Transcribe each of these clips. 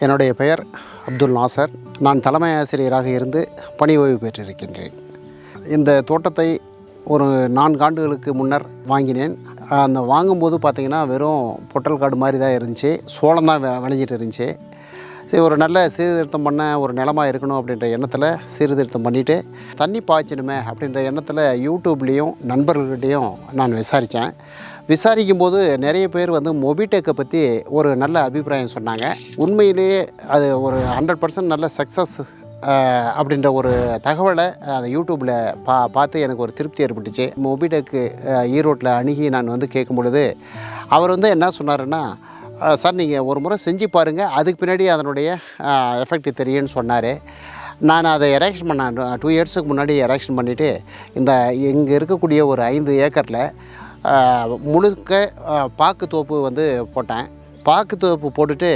என்னுடைய பெயர் அப்துல் நாசர். நான் தலைமை ஆசிரியராக இருந்து பணி ஓய்வு பெற்றிருக்கின்றேன். இந்த தோட்டத்தை ஒரு 4 ஆண்டுகளுக்கு முன்னர் வாங்கினேன். அந்த வாங்கும்போது பார்த்திங்கன்னா வெறும் பொட்டல் காடு மாதிரி தான் இருந்துச்சு. சோளம் தான் விளைஞ்சிட்டு இருந்துச்சு. சரி, ஒரு நல்ல சீர்திருத்தம் பண்ண ஒரு நிலமாக இருக்கணும் அப்படின்ற எண்ணத்தில் சீர்திருத்தம் பண்ணிவிட்டு தண்ணி பாய்ச்சணுமே அப்படின்ற எண்ணத்தில் யூடியூப்லேயும் நண்பர்கள்கிட்டையும் நான் விசாரிக்கும்போது நிறைய பேர் மொபிடெக்கை பற்றி ஒரு நல்ல அபிப்பிராயம் சொன்னாங்க. உண்மையிலேயே அது ஒரு 100% நல்ல சக்ஸஸ் அப்படின்ற ஒரு தகவலை அந்த யூடியூப்பில் பார்த்து எனக்கு ஒரு திருப்தி ஏற்பட்டுச்சு. மொபிடெக்கு ஈரோட்டில் அணுகி நான் கேட்கும் பொழுது அவர் என்ன சொன்னாருன்னா, சார் நீங்கள் ஒரு முறை செஞ்சு பாருங்கள், அதுக்கு பின்னாடி அதனுடைய எஃபெக்ட் தெரியும்னு சொன்னார். நான் அதை எரெக்ஷன் பண்ணேன். 2 இயர்ஸுக்கு முன்னாடி எரெக்ஷன் பண்ணிவிட்டு இங்கே இருக்கக்கூடிய ஒரு 5 ஏக்கரில் முழுக்க பாக்கு தோப்பு போட்டேன். பாக்கு தோப்பு போட்டுட்டு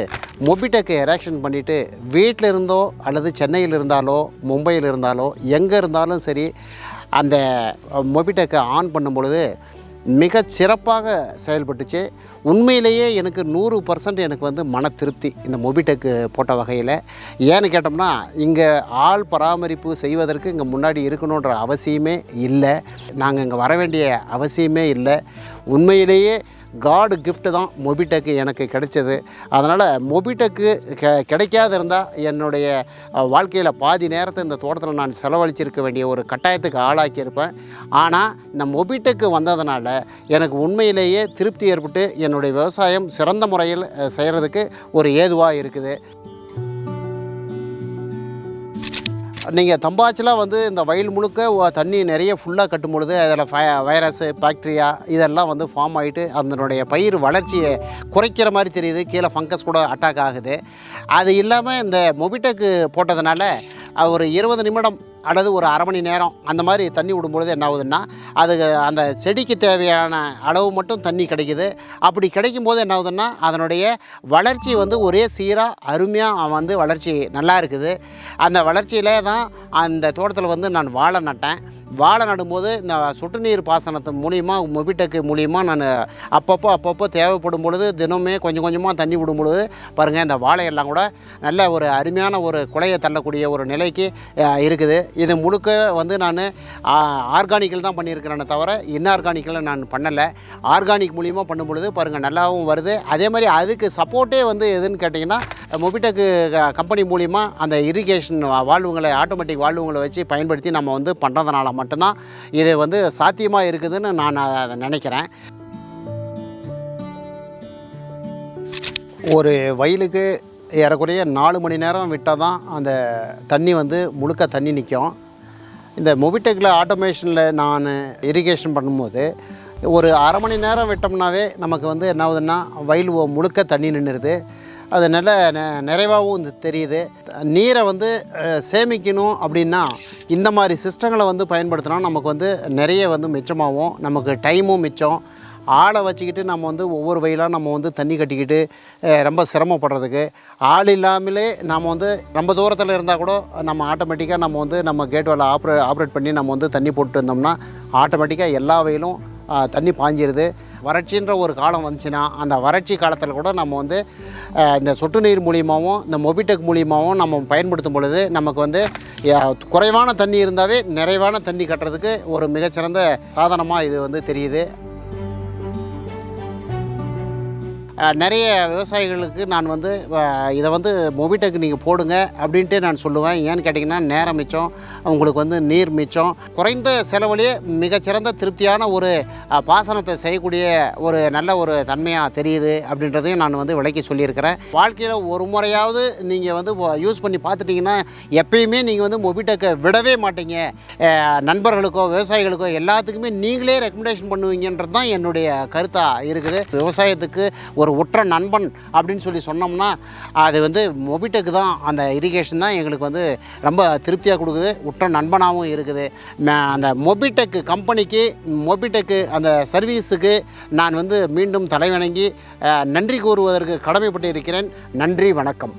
மொபிடெக்கை எரெக்ஷன் பண்ணிவிட்டு வீட்டில் இருந்தோ அல்லது சென்னையில் இருந்தாலோ மும்பையில் இருந்தாலோ எங்கே இருந்தாலும் சரி அந்த மொபிடெக்கை ஆன் பண்ணும் பொழுது மிக சிறப்பாக செயல்பட்டுச்சு. உண்மையிலேயே எனக்கு 100% எனக்கு மன திருப்தி இந்த மொபிடெக்கு போட்ட வகையில். ஏன்னு கேட்டோம்னா, இங்கே ஆள் பராமரிப்பு செய்வதற்கு இங்கே முன்னாடி இருக்கணுன்ற அவசியமே இல்லை. நாங்கள் இங்கே வர வேண்டிய அவசியமே இல்லை. உண்மையிலேயே காடு கிஃப்ட்டு தான் மொபிடெக்கு எனக்கு கிடைச்சது. அதனால் மொபிடெக்கு கிடைக்காது இருந்தால் என்னுடைய வாழ்க்கையில் பாதி நேரத்தை இந்த தோட்டத்தில் நான் செலவழிச்சிருக்க வேண்டிய ஒரு கட்டாயத்துக்கு ஆளாக்கியிருப்பேன். ஆனால் இந்த மொபிடெக்கு வந்ததுனால எனக்கு உண்மையிலேயே திருப்தி ஏற்பட்டு என்னுடைய விவசாயம் சிறந்த முறையில் செய்கிறதுக்கு ஒரு ஏதுவாக இருக்குது. நீங்கள் தம்பாச்செலாம் இந்த வயல் முழுக்க தண்ணி நிறைய ஃபுல்லாக கட்டும் பொழுது அதில் வைரஸு பாக்டீரியா இதெல்லாம் ஃபார்ம் ஆகிட்டு அதனுடைய பயிர் வளர்ச்சியை குறைக்கிற மாதிரி தெரியுது. கீழே ஃபங்கஸ் கூட அட்டாக் ஆகுது. அது இல்லாமல் இந்த மொபிடெக்கு போட்டதுனால ஒரு 20 நிமிடம் அல்லது ஒரு அரை மணி நேரம் அந்த மாதிரி தண்ணி விடும்பொழுது என்ன ஆகுதுன்னா, அது அந்த செடிக்கு தேவையான அளவு மட்டும் தண்ணி கிடைக்குது. அப்படி கிடைக்கும்போது என்ன ஆகுதுன்னா, அதனுடைய வளர்ச்சி ஒரே சீராக அருமையாக வளர்ச்சி நல்லா இருக்குது. அந்த வளர்ச்சியில் தான் அந்த தோட்டத்தில் நான் வாழை நட்டேன். வாழை நடும்போது இந்த சொட்டு நீர் பாசனத்து மூலிமா மொபிடெக்கு மூலிமா நான் அப்பப்போ தேவைப்படும் பொழுது தினமே கொஞ்சம் கொஞ்சமாக தண்ணி விடும் பொழுது பாருங்கள், இந்த வாழையெல்லாம் கூட நல்ல ஒரு அருமையான ஒரு குலையை தள்ளக்கூடிய ஒரு நிலைக்கு இருக்குது. இது முழுக்க நான் ஆர்கானிக்கில் தான் பண்ணியிருக்கிறேன்னு தவிர இன்ஆர்கானிக்கில் நான் பண்ணலை. ஆர்கானிக் மூலிமா பண்ணும் பொழுது பாருங்கள் நல்லாவும் வருது. அதே மாதிரி அதுக்கு சப்போர்ட்டே எதுன்னு கேட்டிங்கன்னா, மொபிடெக்கு கம்பெனி மூலிமா அந்த இரிகேஷன் வால்வுங்களை ஆட்டோமேட்டிக் வால்வுங்களை வச்சு பயன்படுத்தி நம்ம பண்ணுறதுனால மட்டும்தான் இது சாத்தியமாக இருக்குதுன்னு நான் அதை நினைக்கிறேன். ஒரு வயலுக்கு ஏறக்குறைய 4 மணி நேரம் விட்டால் தான் அந்த தண்ணி முழுக்க தண்ணி நிற்கும். இந்த மொபிடெக்கில் ஆட்டோமேஷனில் நான் இரிகேஷன் பண்ணும்போது ஒரு அரை மணி நேரம் விட்டோம்னாவே நமக்கு என்ன ஆகுதுன்னா வயல் முழுக்க தண்ணி நின்றுடுது. அது நல்ல நிறைவாகவும் தெரியுது. நீரை சேமிக்கணும் அப்படின்னா இந்த மாதிரி சிஸ்டங்களை பயன்படுத்தினா நமக்கு நிறைய மிச்சமாகும். நமக்கு டைமும் மிச்சம். ஆளை வச்சுக்கிட்டு நம்ம ஒவ்வொரு வயலாக நம்ம தண்ணி கட்டிக்கிட்டு ரொம்ப சிரமப்படுறதுக்கு ஆள் இல்லாமலே நம்ம ரொம்ப தூரத்தில் இருந்தால் கூட நம்ம ஆட்டோமேட்டிக்காக நம்ம கேட் வேலை ஆப்ரேட் பண்ணி நம்ம தண்ணி போட்டு இருந்தோம்னா ஆட்டோமேட்டிக்காக எல்லா வயலும் தண்ணி பாஞ்சிருது. வறட்சின்ற ஒரு காலம் வந்துச்சுன்னா அந்த வறட்சி காலத்தில் கூட நம்ம இந்த சொட்டு நீர் மூலியமாகவும் இந்த மொபிடெக் மூலியமாகவும் நம்ம பயன்படுத்தும் பொழுது நமக்கு குறைவான தண்ணி இருந்தாவே நிறைவான தண்ணி கட்டுறதுக்கு ஒரு மிகச்சிறந்த சாதனமாக இது தெரியுது. நிறைய விவசாயிகளுக்கு நான் இதை மொபிடெக் நீங்கள் போடுங்க அப்படின்ட்டு நான் சொல்லுவேன். ஏன்னு கேட்டிங்கன்னா, நேரம் மிச்சம், உங்களுக்கு நீர் மிச்சம், குறைந்த செலவுலேயே மிகச்சிறந்த திருப்தியான ஒரு பாசனத்தை செய்யக்கூடிய ஒரு நல்ல ஒரு தன்மையாக தெரியுது அப்படின்றதையும் நான் விளக்கி சொல்லியிருக்கிறேன். வாழ்க்கையில் ஒரு முறையாவது நீங்கள் யூஸ் பண்ணி பார்த்துட்டிங்கன்னா எப்பயுமே நீங்கள் மொபிடெக்கை விடவே மாட்டீங்க. நண்பர்களுக்கோ விவசாயிகளுக்கோ எல்லாத்துக்குமே நீங்களே ரெக்கமெண்டேஷன் பண்ணுவீங்கன்றது தான் என்னுடைய கருத்தாக இருக்குது. விவசாயத்துக்கு ஒரு உற்ற நண்பன் அப்படின்னு சொல்லி சொன்னோம்னா அது மொபிடெக் தான். அந்த இரிகேஷன் தான் எங்களுக்கு ரொம்ப திருப்தியாக கொடுக்குது, உற்ற நண்பனாகவும் இருக்குது. அந்த மொபிடெக் கம்பெனிக்கு, மொபிடெக்கு அந்த சர்வீஸுக்கு நான் மீண்டும் தலைவணங்கி நன்றி கூறுவதற்கு கடமைப்பட்டு இருக்கிறேன். நன்றி, வணக்கம்.